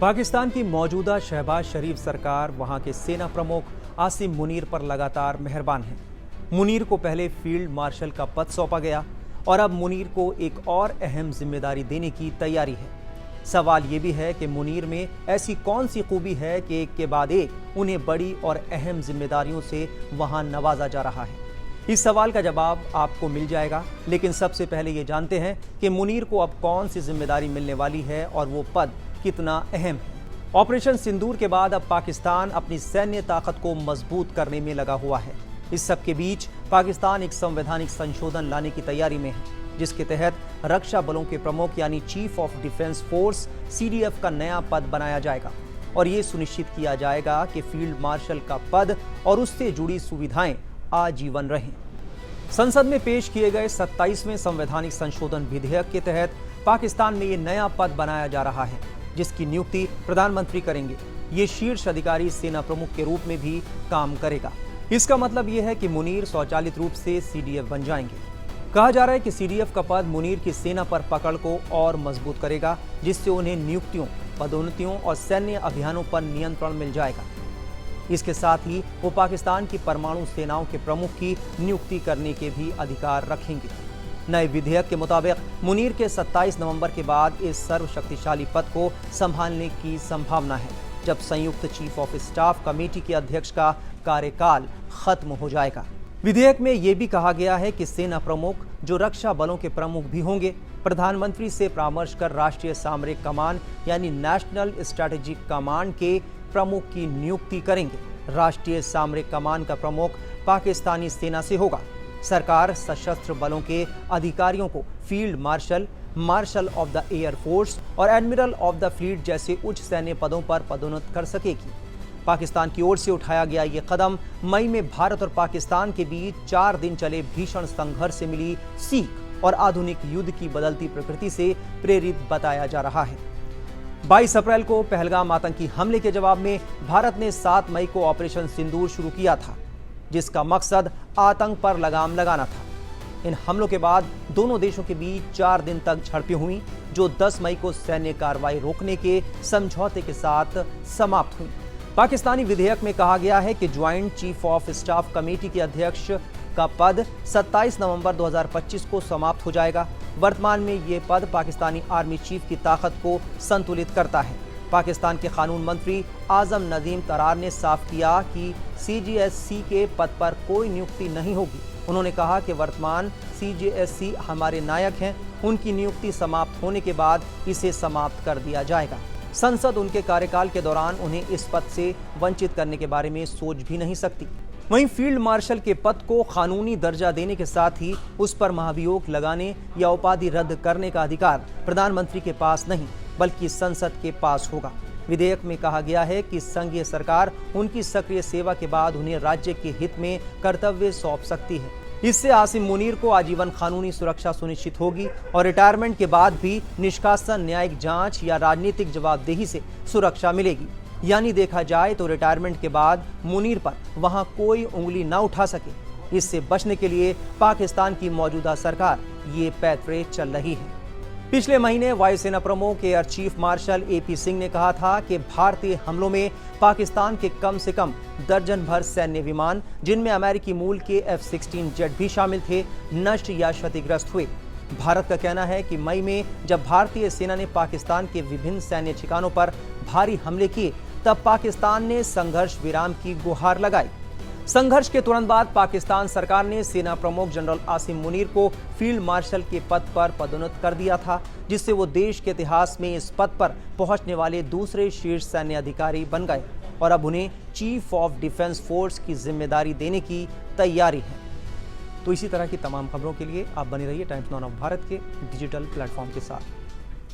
पाकिस्तान की मौजूदा शहबाज शरीफ सरकार वहां के सेना प्रमुख आसिम मुनीर पर लगातार मेहरबान है। मुनीर को पहले फील्ड मार्शल का पद सौंपा गया और अब मुनीर को एक और अहम जिम्मेदारी देने की तैयारी है। सवाल ये भी है कि मुनीर में ऐसी कौन सी खूबी है कि एक के बाद एक उन्हें बड़ी और अहम जिम्मेदारियों से वहां नवाजा जा रहा है। इस सवाल का जवाब आपको मिल जाएगा, लेकिन सबसे पहले ये जानते हैं कि मुनीर को अब कौन सी जिम्मेदारी मिलने वाली है और वो पद कितना अहम है। ऑपरेशन सिंदूर के बाद अब पाकिस्तान अपनी सैन्य ताकत को मजबूत करने में लगा हुआ है। इस सब के बीच पाकिस्तान एक संवैधानिक संशोधन लाने की तैयारी में है, जिसके तहत रक्षा बलों के प्रमुख यानी chief of defence force CDF का नया पद बनाया जाएगा और ये सुनिश्चित किया जाएगा कि फील्ड मार्शल का पद और उससे जुड़ी सुविधाएं आजीवन रहें। संसद में पेश किए गए 27वें संवैधानिक संशोधन विधेयक के तहत पाकिस्तान में ये नया पद बनाया जा रहा है, जिसकी नियुक्ति प्रधानमंत्री करेंगे। ये शीर्ष अधिकारी सेना प्रमुख के रूप में भी काम करेगा। इसका मतलब यह है कि मुनीर स्वचालित रूप से CDF बन जाएंगे। कहा जा रहा है कि CDF का पद मुनीर की सेना पर पकड़ को और मजबूत करेगा, जिससे उन्हें नियुक्तियों, पदोन्नतियों और सैन्य अभियानों पर नियंत्रण मिल जाएगा। इसके साथ ही वो पाकिस्तान की परमाणु सेनाओं के प्रमुख की नियुक्ति करने के भी अधिकार रखेंगे। नए विधेयक के मुताबिक मुनीर के 27 नवंबर के बाद इस सर्वशक्तिशाली पद को संभालने की संभावना है, जब संयुक्त चीफ ऑफ स्टाफ कमेटी के अध्यक्ष का कार्यकाल खत्म हो जाएगा। विधेयक में यह भी कहा गया है कि सेना प्रमुख, जो रक्षा बलों के प्रमुख भी होंगे, प्रधानमंत्री से परामर्श कर राष्ट्रीय सामरिक कमान यानी नेशनल स्ट्रेटेजिक कमांड के प्रमुख की नियुक्ति करेंगे। राष्ट्रीय सामरिक कमान का प्रमुख पाकिस्तानी सेना से होगा। सरकार सशस्त्र बलों के अधिकारियों को field marshal, marshal of the air force और एडमिरल ऑफ द फ्लीट जैसे उच्च सैन्य पदों पर पदोन्नत कर सकेगी। पाकिस्तान की ओर से उठाया गया ये कदम मई में भारत और पाकिस्तान के बीच 4 दिन चले भीषण संघर्ष से मिली सीख और आधुनिक युद्ध की बदलती प्रकृति से प्रेरित बताया जा रहा है। 22 अप्रैल को पहलगाम आतंकी हमले के जवाब में भारत ने 7 मई को ऑपरेशन सिंदूर शुरू किया था, जिसका मकसद आतंक पर लगाम लगाना था। इन हमलों के बाद दोनों देशों के बीच 4 दिन तक झड़पें हुई, जो 10 मई को सैन्य कार्रवाई रोकने के समझौते के साथ समाप्त हुई। पाकिस्तानी विधेयक में कहा गया है कि joint chief of staff committee के अध्यक्ष का पद 27 नवंबर 2025 को समाप्त हो जाएगा। वर्तमान में ये पद पाकिस्तानी आर्मी चीफ की ताकत को संतुलित करता है। पाकिस्तान के कानून मंत्री आजम नदीम तरार ने साफ किया कि CGSC के पद पर कोई नियुक्ति नहीं होगी। उन्होंने कहा कि वर्तमान CGSC हमारे नायक हैं, उनकी नियुक्ति समाप्त होने के बाद इसे समाप्त कर दिया जाएगा। संसद उनके कार्यकाल के दौरान उन्हें इस पद से वंचित करने के बारे में सोच भी नहीं सकती। वहीं फील्ड मार्शल के पद को कानूनी दर्जा देने के साथ ही उस पर महाभियोग लगाने या उपाधि रद्द करने का अधिकार प्रधानमंत्री के पास नहीं, बल्कि संसद के पास होगा। विधेयक में कहा गया है कि संघीय सरकार उनकी सक्रिय सेवा के बाद उन्हें राज्य के हित में कर्तव्य सौंप सकती है। इससे आसिम मुनीर को आजीवन कानूनी सुरक्षा सुनिश्चित होगी और रिटायरमेंट के बाद भी निष्कासन, न्यायिक जांच या राजनीतिक जवाबदेही से सुरक्षा मिलेगी। यानी देखा जाए तो रिटायरमेंट के बाद मुनीर पर वहां कोई उंगली न उठा सके। इससे बचने के लिए पाकिस्तान की मौजूदा सरकार ये पैतरे चल रही है। पिछले महीने वायुसेना प्रमुख air chief marshal AP Singh ने कहा था कि भारतीय हमलों में पाकिस्तान के कम से कम दर्जन भर सैन्य विमान, जिनमें अमेरिकी मूल के F-16 जेट भी शामिल थे, नष्ट या क्षतिग्रस्त हुए। भारत का कहना है कि मई में जब भारतीय सेना ने पाकिस्तान के विभिन्न सैन्य ठिकानों पर भारी हमले किए, तब पाकिस्तान ने संघर्ष विराम की गुहार लगाई। संघर्ष के तुरंत बाद पाकिस्तान सरकार ने सेना प्रमुख जनरल आसिम मुनीर को फील्ड मार्शल के पद पर पदोन्नत कर दिया था, जिससे वो देश के इतिहास में इस पद पर पहुंचने वाले दूसरे शीर्ष सैन्य अधिकारी बन गए और अब उन्हें चीफ ऑफ डिफेंस फोर्स की जिम्मेदारी देने की तैयारी है। तो इसी तरह की तमाम खबरों के लिए आप बने रहिए टाइम्स नाउ ऑफ भारत के डिजिटल प्लेटफॉर्म के साथ।